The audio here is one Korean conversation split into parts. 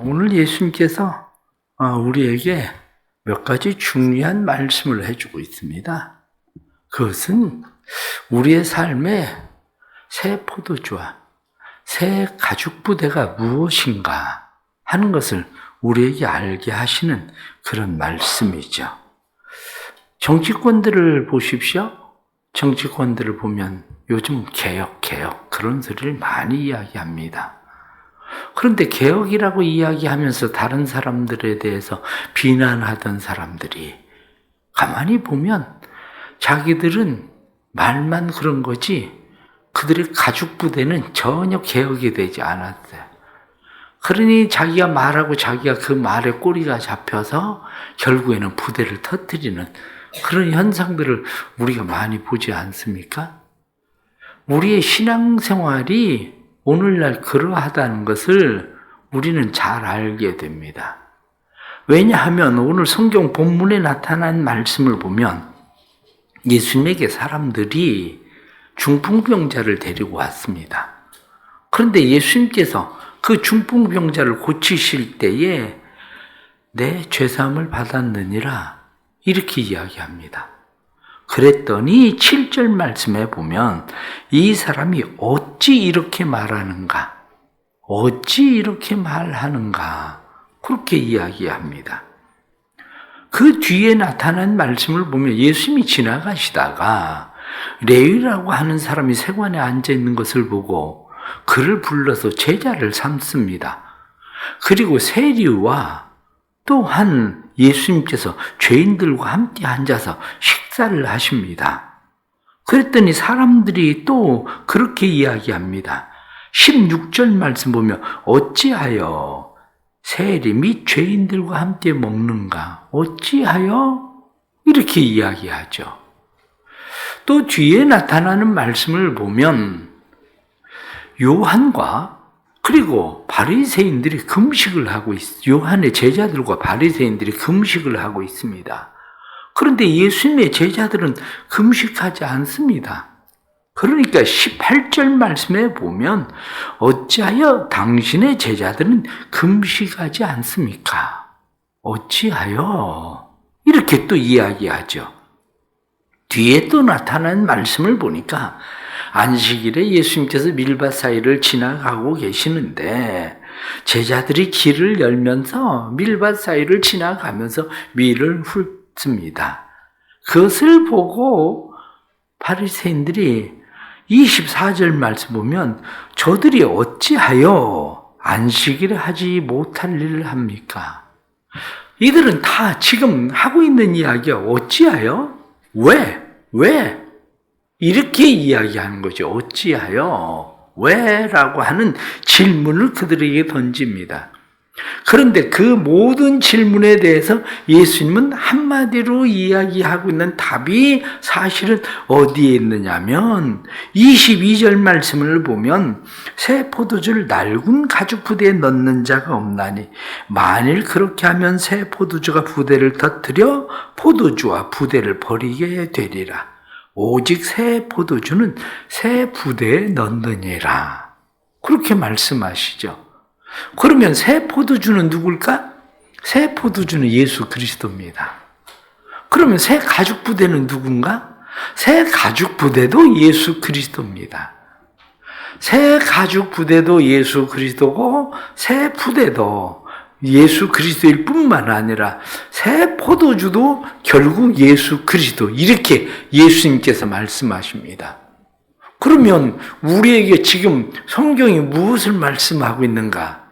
오늘 예수님께서 우리에게 몇 가지 중요한 말씀을 해주고 있습니다. 그것은 우리의 삶의 새 포도주와 새 가죽부대가 무엇인가 하는 것을 우리에게 알게 하시는 그런 말씀이죠. 정치권들을 보십시오. 정치권들을 보면 요즘 개혁 그런 소리를 많이 이야기합니다. 그런데 개혁이라고 이야기하면서 다른 사람들에 대해서 비난하던 사람들이 가만히 보면 자기들은 말만 그런 거지 그들의 가죽부대는 전혀 개혁이 되지 않았어요. 그러니 자기가 말하고 자기가 그 말에 꼬리가 잡혀서 결국에는 부대를 터뜨리는 그런 현상들을 우리가 많이 보지 않습니까? 우리의 신앙생활이 오늘날 그러하다는 것을 우리는 잘 알게 됩니다. 왜냐하면 오늘 성경 본문에 나타난 말씀을 보면 예수님에게 사람들이 중풍병자를 데리고 왔습니다. 그런데 예수님께서 그 중풍병자를 고치실 때에 내 죄사함을 받았느니라 이렇게 이야기합니다. 그랬더니 7절 말씀에 보면 이 사람이 어찌 이렇게 말하는가? 어찌 이렇게 말하는가? 그렇게 이야기합니다. 그 뒤에 나타난 말씀을 보면 예수님이 지나가시다가 레위라고 하는 사람이 세관에 앉아 있는 것을 보고 그를 불러서 제자를 삼습니다. 그리고 세리와 또한 예수님께서 죄인들과 함께 앉아서 식사를 하십니다. 그랬더니 사람들이 또 그렇게 이야기합니다. 16절 말씀 보면 어찌하여 세리 및 죄인들과 함께 먹는가? 어찌하여? 이렇게 이야기하죠. 또 뒤에 나타나는 말씀을 보면 요한과 그리고 바리새인들이 금식을 하고 요한의 제자들과 바리새인들이 금식을 하고 있습니다. 그런데 예수님의 제자들은 금식하지 않습니다. 그러니까 18절 말씀에 보면 어찌하여 당신의 제자들은 금식하지 않습니까? 어찌하여? 이렇게 또 이야기하죠. 뒤에 또 나타난 말씀을 보니까 안식일에 예수님께서 밀밭 사이를 지나가고 계시는데 제자들이 길을 열면서 밀밭 사이를 지나가면서 밀을 훑습니다. 그것을 보고 바리새인들이 24절 말씀 보면 저들이 어찌하여 안식일에 하지 못할 일을 합니까? 이들은 다 지금 하고 있는 이야기야. 어찌하여? 왜? 이렇게 이야기하는 거죠. 어찌하여? 왜? 라고 하는 질문을 그들에게 던집니다. 그런데 그 모든 질문에 대해서 예수님은 한마디로 이야기하고 있는 답이 사실은 어디에 있느냐면 22절 말씀을 보면 새 포도주를 낡은 가죽 부대에 넣는 자가 없나니 만일 그렇게 하면 새 포도주가 부대를 터뜨려 포도주와 부대를 버리게 되리라. 오직 새 포도주는 새 부대에 넣느니라. 그렇게 말씀하시죠. 그러면 새 포도주는 누굴까? 새 포도주는 예수 그리스도입니다. 그러면 새 가죽 부대는 누군가? 새 가죽 부대도 예수 그리스도입니다. 새 가죽 부대도 예수 그리스도고 새 부대도 예수 그리스도일 뿐만 아니라 새 포도주도 결국 예수 그리스도 이렇게 예수님께서 말씀하십니다. 그러면 우리에게 지금 성경이 무엇을 말씀하고 있는가?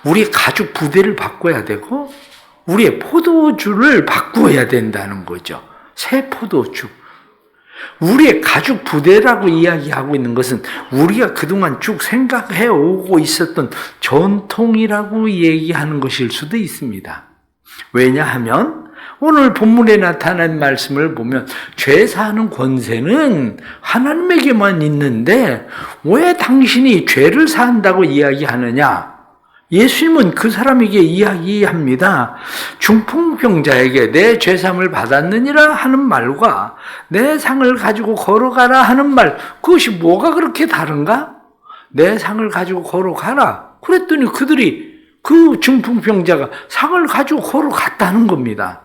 우리의 가죽 부대를 바꿔야 되고 우리의 포도주를 바꾸어야 된다는 거죠. 새 포도주. 우리의 가죽 부대라고 이야기하고 있는 것은 우리가 그동안 쭉 생각해 오고 있었던 전통이라고 얘기하는 것일 수도 있습니다. 왜냐하면 오늘 본문에 나타난 말씀을 보면 죄 사하는 권세는 하나님에게만 있는데 왜 당신이 죄를 사한다고 이야기하느냐? 예수님은 그 사람에게 이야기합니다. 중풍병자에게 내 죄사함을 받았느니라 하는 말과 내 상을 가지고 걸어가라 하는 말, 그것이 뭐가 그렇게 다른가? 내 상을 가지고 걸어가라. 그랬더니 그들이 그 중풍병자가 상을 가지고 걸어갔다는 겁니다.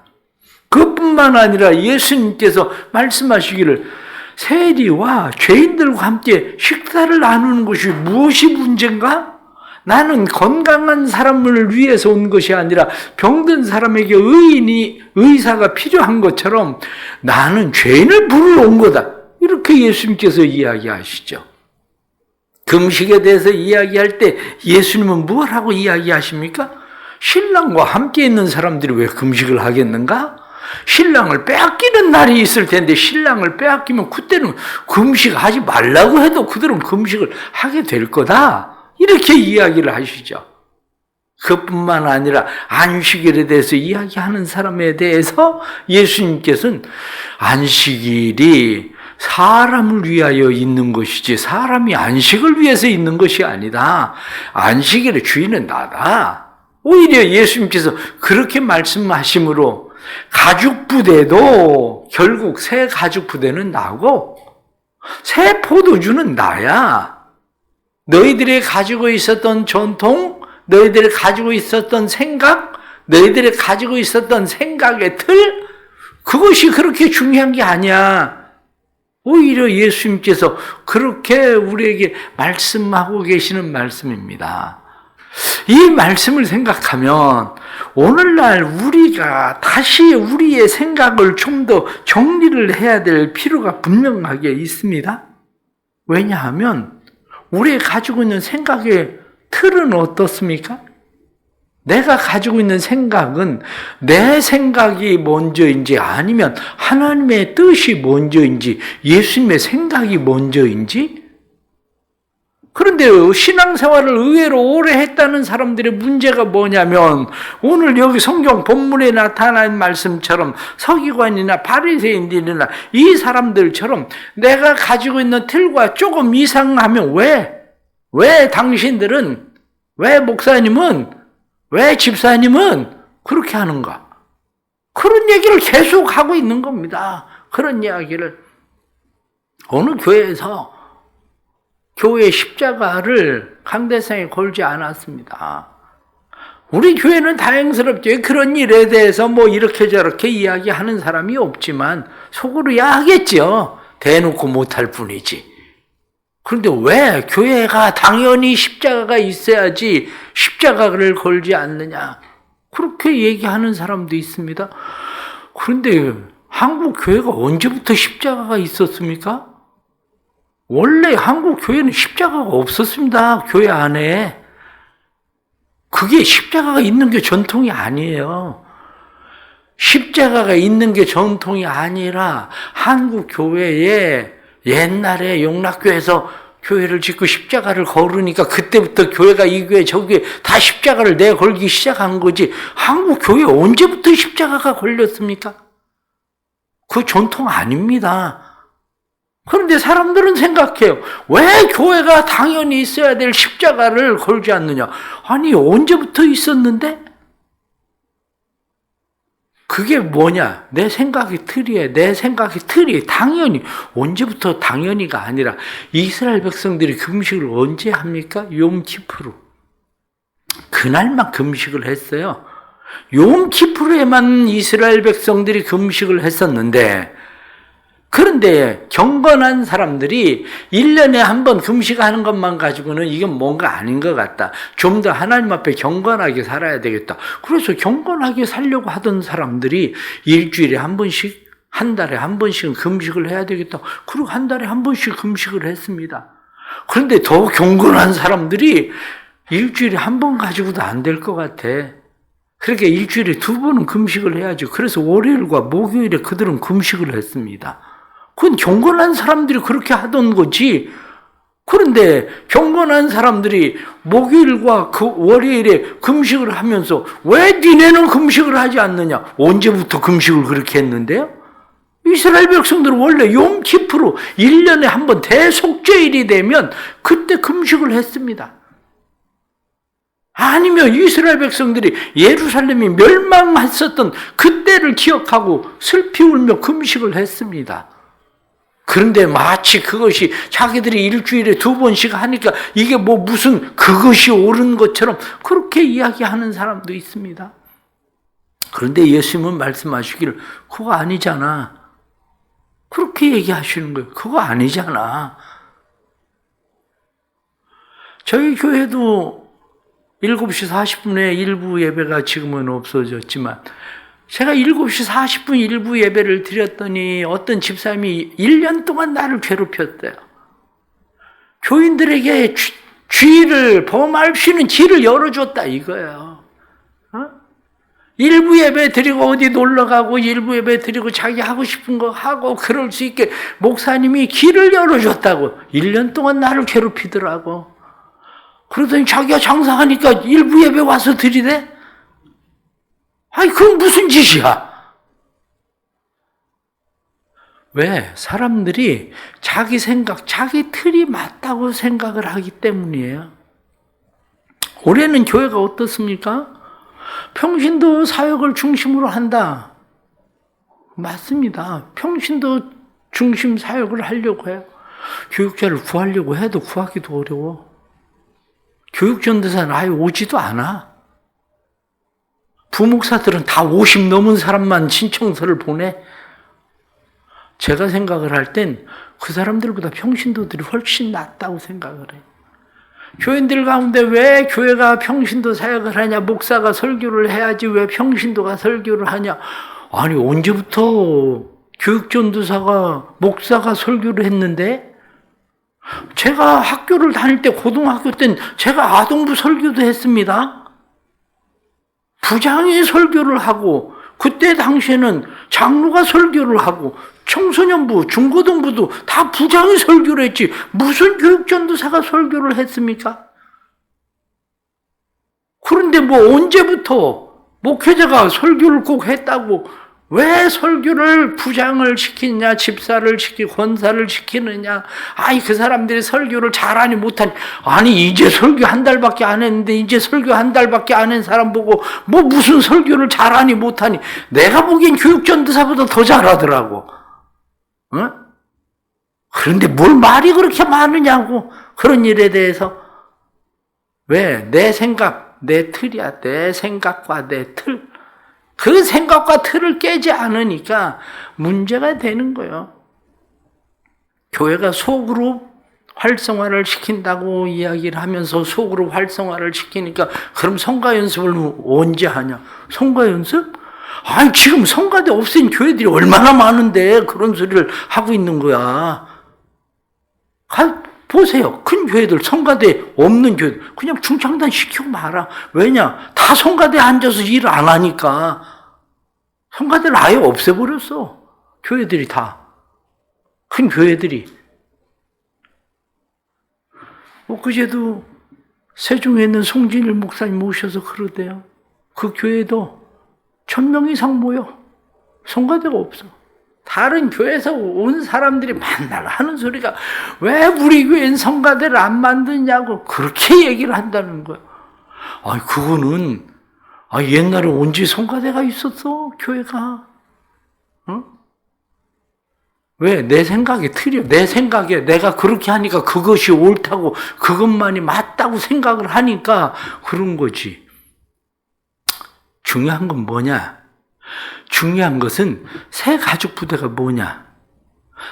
그뿐만 아니라 예수님께서 말씀하시기를 세리와 죄인들과 함께 식사를 나누는 것이 무엇이 문제인가? 나는 건강한 사람을 위해서 온 것이 아니라 병든 사람에게 의사가 필요한 것처럼 나는 죄인을 부르러 온 거다. 이렇게 예수님께서 이야기하시죠. 금식에 대해서 이야기할 때 예수님은 뭐라고 이야기하십니까? 신랑과 함께 있는 사람들이 왜 금식을 하겠는가? 신랑을 빼앗기는 날이 있을 텐데 신랑을 빼앗기면 그때는 금식하지 말라고 해도 그들은 금식을 하게 될 거다. 이렇게 이야기를 하시죠. 그뿐만 아니라 안식일에 대해서 이야기하는 사람에 대해서 예수님께서는 안식일이 사람을 위하여 있는 것이지 사람이 안식을 위해서 있는 것이 아니다. 안식일의 주인은 나다. 오히려 예수님께서 그렇게 말씀하심으로 가죽부대도 결국 새 가죽부대는 나고 새 포도주는 나야. 너희들이 가지고 있었던 전통, 너희들이 가지고 있었던 생각, 너희들이 가지고 있었던 생각의 틀, 그것이 그렇게 중요한 게 아니야. 오히려 예수님께서 그렇게 우리에게 말씀하고 계시는 말씀입니다. 이 말씀을 생각하면 오늘날 우리가 다시 우리의 생각을 좀 더 정리를 해야 될 필요가 분명하게 있습니다. 왜냐하면 우리가 가지고 있는 생각의 틀은 어떻습니까? 내가 가지고 있는 생각은 내 생각이 먼저인지 아니면 하나님의 뜻이 먼저인지 예수님의 생각이 먼저인지? 그런데 신앙생활을 의외로 오래 했다는 사람들의 문제가 뭐냐면 오늘 여기 성경 본문에 나타난 말씀처럼 서기관이나 바리새인들이나 이 사람들처럼 내가 가지고 있는 틀과 조금 이상하면 왜 당신들은, 왜 목사님은, 왜 집사님은 그렇게 하는가? 그런 얘기를 계속 하고 있는 겁니다. 그런 이야기를. 어느 교회에서 교회 십자가를 강대상에 걸지 않았습니다. 우리 교회는 다행스럽게 그런 일에 대해서 뭐 이렇게 저렇게 이야기하는 사람이 없지만 속으로야 하겠죠. 대놓고 못할 뿐이지. 그런데 왜 교회가 당연히 십자가가 있어야지 십자가를 걸지 않느냐. 그렇게 얘기하는 사람도 있습니다. 그런데 한국 교회가 언제부터 십자가가 있었습니까? 원래 한국 교회는 십자가가 없었습니다. 교회 안에. 그게 십자가가 있는 게 전통이 아니에요. 십자가가 있는 게 전통이 아니라 한국 교회에 옛날에 용락교에서 교회를 짓고 십자가를 걸으니까 그때부터 교회가 이 교회 저 교회 다 십자가를 내걸기 시작한 거지. 한국 교회 언제부터 십자가가 걸렸습니까? 그 전통 아닙니다. 그런데 사람들은 생각해요. 왜 교회가 당연히 있어야 될 십자가를 걸지 않느냐? 아니 언제부터 있었는데? 그게 뭐냐? 내 생각의 틀이 당연히 언제부터 당연히가 아니라 이스라엘 백성들이 금식을 언제 합니까? 욤키프루. 그날만 금식을 했어요. 욤키프루에만 이스라엘 백성들이 금식을 했었는데 그런데 경건한 사람들이 1년에 한 번 금식하는 것만 가지고는 이건 뭔가 아닌 것 같다. 좀 더 하나님 앞에 경건하게 살아야 되겠다. 그래서 경건하게 살려고 하던 사람들이 일주일에 한 번씩, 한 달에 한 번씩은 금식을 해야 되겠다. 그리고 한 달에 한 번씩 금식을 했습니다. 그런데 더 경건한 사람들이 일주일에 한 번 가지고도 안 될 것 같아. 그러니까 일주일에 2번은 금식을 해야죠. 그래서 월요일과 목요일에 그들은 금식을 했습니다. 그건 경건한 사람들이 그렇게 하던 거지. 그런데 경건한 사람들이 목요일과 그 월요일에 금식을 하면서 왜 니네는 금식을 하지 않느냐? 언제부터 금식을 그렇게 했는데요? 이스라엘 백성들은 원래 욤키프루 1년에 한 번 대속죄일이 되면 그때 금식을 했습니다. 아니면 이스라엘 백성들이 예루살렘이 멸망했었던 그때를 기억하고 슬피 울며 금식을 했습니다. 그런데 마치 그것이 자기들이 일주일에 2번씩 하니까 이게 뭐 무슨 그것이 옳은 것처럼 그렇게 이야기하는 사람도 있습니다. 그런데 예수님은 말씀하시기를 그거 아니잖아. 그렇게 얘기하시는 거예요. 그거 아니잖아. 저희 교회도 7시 40분에 일부 예배가 지금은 없어졌지만 제가 7시 40분 일부 예배를 드렸더니 어떤 집사님이 1년 동안 나를 괴롭혔대요. 교인들에게 죄를 범할 수 있는 길을 열어줬다 이거예요. 일부 예배 드리고 어디 놀러 가고 일부 예배 드리고 자기 하고 싶은 거 하고 그럴 수 있게 목사님이 길을 열어줬다고 1년 동안 나를 괴롭히더라고. 그러더니 자기가 장사하니까 일부 예배 와서 드리대? 아니 그건 무슨 짓이야? 왜? 사람들이 자기 생각, 자기 틀이 맞다고 생각을 하기 때문이에요. 올해는 교회가 어떻습니까? 평신도 사역을 중심으로 한다. 맞습니다. 평신도 중심 사역을 하려고 해요. 교육자를 구하려고 해도 구하기도 어려워. 교육전도사는 아예 오지도 않아. 부목사들은 다 50 넘은 사람만 신청서를 보내. 제가 생각을 할 땐 그 사람들보다 평신도들이 훨씬 낫다고 생각을 해요. 교인들 가운데 왜 교회가 평신도 사역을 하냐? 목사가 설교를 해야지 왜 평신도가 설교를 하냐? 아니 언제부터 교육전도사가 목사가 설교를 했는데? 제가 학교를 다닐 때 고등학교 땐 제가 아동부 설교도 했습니다. 부장이 설교를 하고 그때 당시에는 장로가 설교를 하고 청소년부, 중고등부도 다 부장이 설교를 했지 무슨 교육전도사가 설교를 했습니까? 그런데 뭐 언제부터 목회자가 설교를 꼭 했다고 왜 설교를 부장을 시키느냐, 집사를 시키고 권사를 시키느냐. 아니 그 사람들이 설교를 잘하니 못하니. 아니 이제 설교 한 달밖에 안 했는데 이제 설교 한 달밖에 안 한 사람 보고 뭐 무슨 설교를 잘하니 못하니. 내가 보기엔 교육전도사보다 더 잘하더라고. 응? 그런데 뭘 말이 그렇게 많으냐고. 그런 일에 대해서. 왜? 내 생각, 내 틀이야. 내 생각과 내 틀. 그 생각과 틀을 깨지 않으니까 문제가 되는 거예요. 교회가 소그룹 활성화를 시킨다고 이야기를 하면서 소그룹 활성화를 시키니까 그럼 성가 연습을 언제 하냐? 성가 연습? 아니 지금 성가대 없앤 교회들이 얼마나 많은데 그런 소리를 하고 있는 거야. 보세요. 큰 교회들 성가대 없는 교회들 그냥 중창단 시키고 말아. 왜냐? 다 성가대에 앉아서 일 안 하니까. 성가대를 아예 없애버렸어. 교회들이 다. 큰 교회들이. 엊그제도 세종에 있는 송진일 목사님 모셔서 그러대요. 그 교회도 1000명 이상 모여. 성가대가 없어. 다른 교회에서 온 사람들이 만날 하는 소리가 왜 우리 교회는 성가대를 안 만드냐고 그렇게 얘기를 한다는 거야. 아니 그거는 옛날에 언제 성가대가 있었어 교회가? 응? 왜? 내 생각에 틀려. 내 생각에 내가 그렇게 하니까 그것이 옳다고 그것만이 맞다고 생각을 하니까 그런 거지. 중요한 건 뭐냐? 중요한 것은 새 가죽 부대가 뭐냐?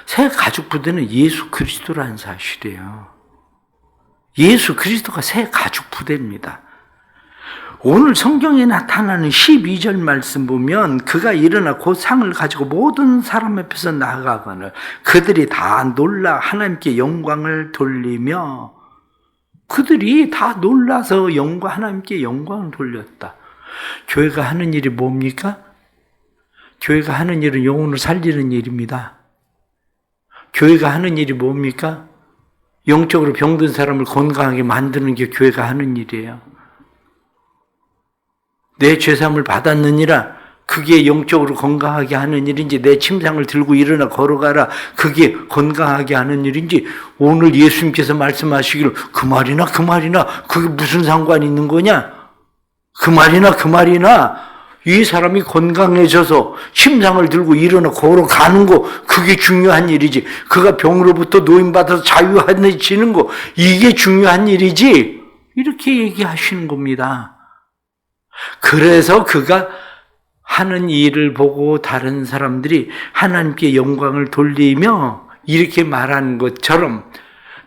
새 가죽 부대는 예수 그리스도라는 사실이에요. 예수 그리스도가 새 가죽 부대입니다. 오늘 성경에 나타나는 12절 말씀 보면 그가 일어나 곧 상을 가지고 모든 사람 앞에서 나아가거늘 그들이 다 놀라 하나님께 영광을 돌리며 그들이 다 놀라서 하나님께 영광을 돌렸다. 교회가 하는 일이 뭡니까? 교회가 하는 일은 영혼을 살리는 일입니다. 교회가 하는 일이 뭡니까? 영적으로 병든 사람을 건강하게 만드는 게 교회가 하는 일이에요. 내 죄사함을 받았느니라 그게 영적으로 건강하게 하는 일인지 내 침상을 들고 일어나 걸어가라 그게 건강하게 하는 일인지 오늘 예수님께서 말씀하시기를 그 말이나 그게 무슨 상관이 있는 거냐? 그 말이나 이 사람이 건강해져서 심장을 들고 일어나 걸어가는 거, 그게 중요한 일이지. 그가 병으로부터 노임받아서 자유해지는 거, 이게 중요한 일이지. 이렇게 얘기하시는 겁니다. 그래서 그가 하는 일을 보고 다른 사람들이 하나님께 영광을 돌리며 이렇게 말하는 것처럼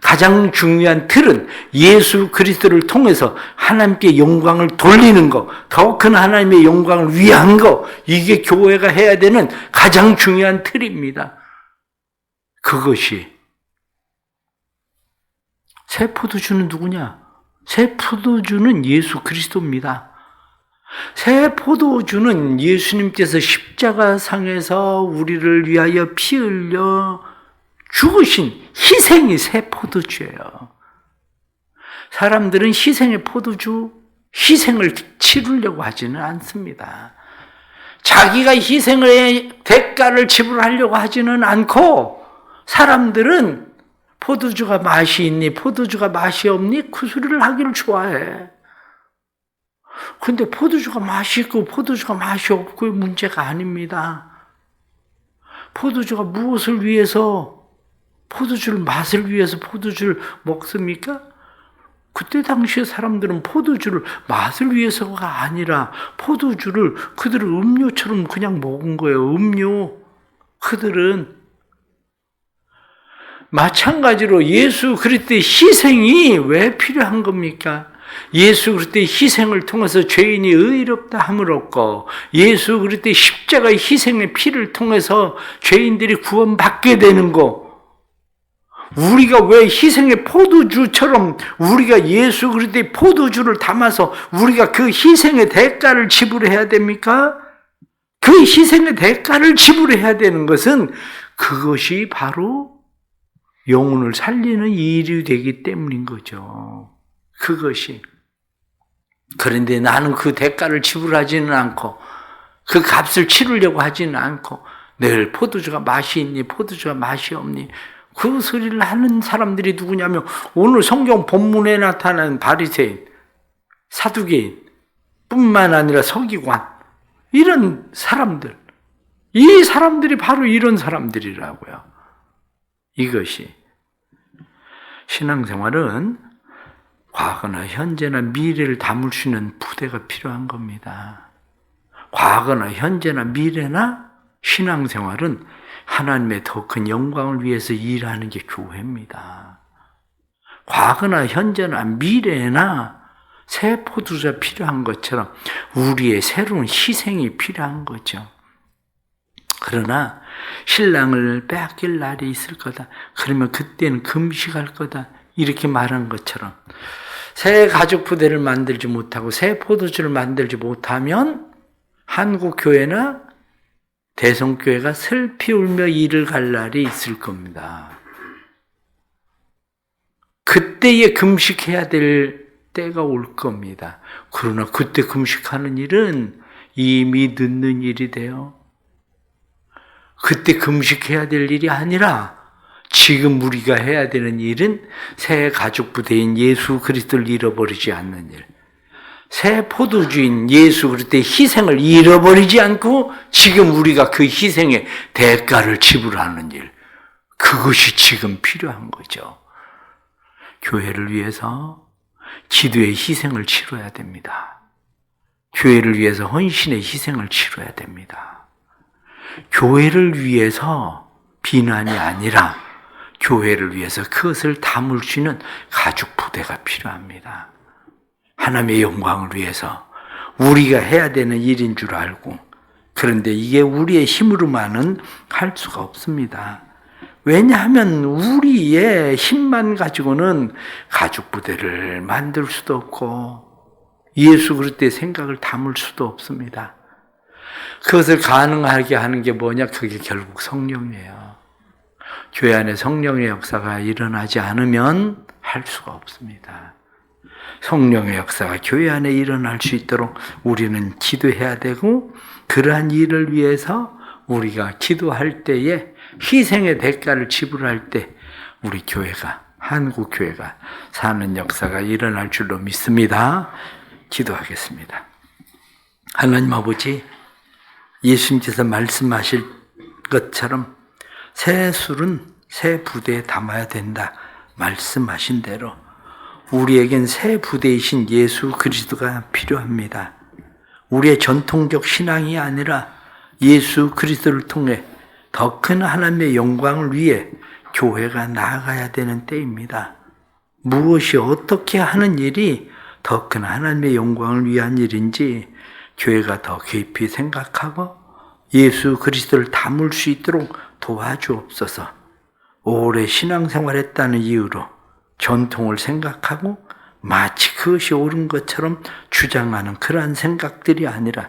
가장 중요한 틀은 예수 그리스도를 통해서 하나님께 영광을 돌리는 것, 더 큰 하나님의 영광을 위한 것, 이게 교회가 해야 되는 가장 중요한 틀입니다. 그것이 새 포도주는 누구냐? 새 포도주는 예수 그리스도입니다. 새 포도주는 예수님께서 십자가상에서 우리를 위하여 피 흘려 죽으신 희생이 새 포도주예요. 사람들은 희생의 포도주, 희생을 치르려고 하지는 않습니다. 자기가 희생의 대가를 지불하려고 하지는 않고, 사람들은 포도주가 맛이 있니, 포도주가 맛이 없니, 그 소리를 하기를 좋아해. 근데 포도주가 맛이 있고 포도주가 맛이 없고의 문제가 아닙니다. 포도주가 무엇을 위해서, 포도주를 맛을 위해서 포도주를 먹습니까? 그때 당시에 사람들은 포도주를 맛을 위해서가 아니라 포도주를 그들은 음료처럼 그냥 먹은 거예요. 음료. 그들은 마찬가지로 예수 그리스도의 희생이 왜 필요한 겁니까? 예수 그리스도의 희생을 통해서 죄인이 의롭다 함을 얻고, 예수 그리스도의 십자가의 희생의 피를 통해서 죄인들이 구원받게 되는 거, 우리가 왜 희생의 포도주처럼 우리가 예수 그리스도의 포도주를 담아서 우리가 그 희생의 대가를 지불해야 됩니까? 그 희생의 대가를 지불해야 되는 것은 그것이 바로 영혼을 살리는 일이 되기 때문인 거죠. 그것이. 그런데 나는 그 대가를 지불하지는 않고 그 값을 치르려고 하지는 않고 늘 포도주가 맛이 있니, 포도주가 맛이 없니, 그 소리를 하는 사람들이 누구냐면 오늘 성경 본문에 나타나는 바리새인, 사두개인 뿐만 아니라 서기관, 이런 사람들, 이 사람들이 바로 이런 사람들이라고요. 이것이 신앙생활은 과거나 현재나 미래를 담을 수 있는 부대가 필요한 겁니다. 과거나 현재나 미래나 신앙생활은 하나님의 더 큰 영광을 위해서 일하는 게 교회입니다. 과거나 현재나 미래나 새 포도주가 필요한 것처럼 우리의 새로운 희생이 필요한 거죠. 그러나 신랑을 빼앗길 날이 있을 거다. 그러면 그때는 금식할 거다. 이렇게 말한 것처럼 새 가족 부대를 만들지 못하고 새 포도주를 만들지 못하면 한국 교회나 대성교회가 슬피 울며 이를 갈 날이 있을 겁니다. 그때에 금식해야 될 때가 올 겁니다. 그러나 그때 금식하는 일은 이미 늦는 일이 돼요. 그때 금식해야 될 일이 아니라 지금 우리가 해야 되는 일은 새 가족 부대인 예수 그리스도를 잃어버리지 않는 일, 새 포도주인 예수 그리스도의 희생을 잃어버리지 않고 지금 우리가 그 희생의 대가를 지불하는 일, 그것이 지금 필요한 거죠. 교회를 위해서 기도의 희생을 치러야 됩니다. 교회를 위해서 헌신의 희생을 치러야 됩니다. 교회를 위해서 비난이 아니라 교회를 위해서 그것을 담을 수 있는 가족 부대가 필요합니다. 하나님의 영광을 위해서 우리가 해야 되는 일인 줄 알고, 그런데 이게 우리의 힘으로만은 할 수가 없습니다. 왜냐하면 우리의 힘만 가지고는 가족 부대를 만들 수도 없고 예수 그리스도의 생각을 담을 수도 없습니다. 그것을 가능하게 하는 게 뭐냐? 그게 결국 성령이에요. 교회 안에 성령의 역사가 일어나지 않으면 할 수가 없습니다. 성령의 역사가 교회 안에 일어날 수 있도록 우리는 기도해야 되고, 그러한 일을 위해서 우리가 기도할 때에 희생의 대가를 지불할 때 우리 교회가, 한국 교회가 사는 역사가 일어날 줄로 믿습니다. 기도하겠습니다. 하나님 아버지, 예수님께서 말씀하실 것처럼 새 술은 새 부대에 담아야 된다 말씀하신 대로 우리에겐 새 부대이신 예수 그리스도가 필요합니다. 우리의 전통적 신앙이 아니라 예수 그리스도를 통해 더 큰 하나님의 영광을 위해 교회가 나아가야 되는 때입니다. 무엇이 어떻게 하는 일이 더 큰 하나님의 영광을 위한 일인지 교회가 더 깊이 생각하고 예수 그리스도를 담을 수 있도록 도와주옵소서. 오래 신앙생활했다는 이유로 전통을 생각하고 마치 그것이 옳은 것처럼 주장하는 그러한 생각들이 아니라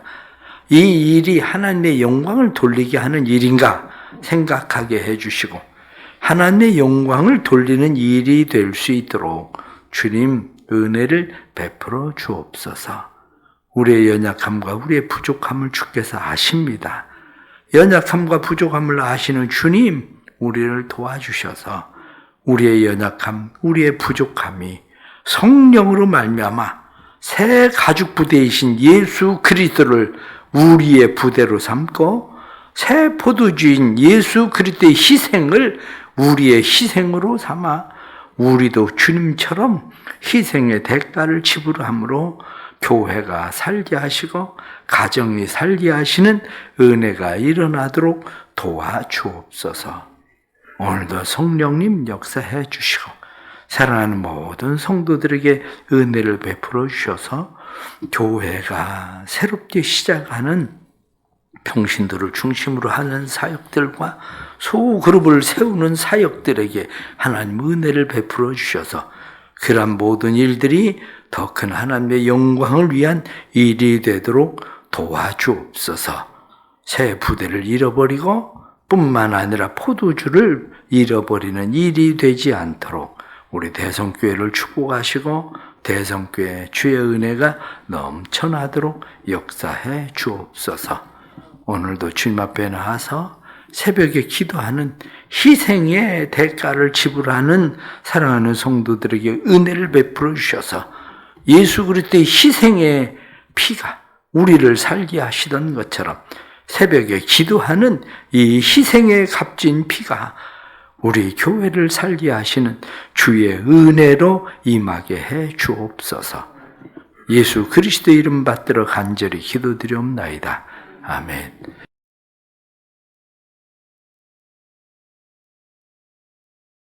이 일이 하나님의 영광을 돌리게 하는 일인가 생각하게 해주시고 하나님의 영광을 돌리는 일이 될 수 있도록 주님 은혜를 베풀어 주옵소서. 우리의 연약함과 우리의 부족함을 주께서 아십니다. 연약함과 부족함을 아시는 주님, 우리를 도와주셔서 우리의 연약함, 우리의 부족함이 성령으로 말미암아 새 가죽 부대이신 예수 그리스도를 우리의 부대로 삼고 새 포도주인 예수 그리스도의 희생을 우리의 희생으로 삼아 우리도 주님처럼 희생의 대가를 지불함으로 교회가 살게 하시고 가정이 살게 하시는 은혜가 일어나도록 도와주옵소서. 오늘도 성령님 역사해 주시고 사랑하는 모든 성도들에게 은혜를 베풀어 주셔서 교회가 새롭게 시작하는 평신도를 중심으로 하는 사역들과 소그룹을 세우는 사역들에게 하나님 은혜를 베풀어 주셔서 그러한 모든 일들이 더 큰 하나님의 영광을 위한 일이 되도록 도와주옵소서. 새 부대를 잃어버리고 뿐만 아니라 포도주를 잃어버리는 일이 되지 않도록 우리 대성교회를 축복하시고 대성교회 주의 은혜가 넘쳐나도록 역사해 주옵소서. 오늘도 주님 앞에 나와서 새벽에 기도하는 희생의 대가를 지불하는 사랑하는 성도들에게 은혜를 베풀어 주셔서 예수 그리스도의 희생의 피가 우리를 살게 하시던 것처럼 새벽에 기도하는 이 희생의 값진 피가 우리 교회를 살게 하시는 주의 은혜로 임하게 해 주옵소서. 예수 그리스도의 이름 받들어 간절히 기도드리옵나이다. 아멘.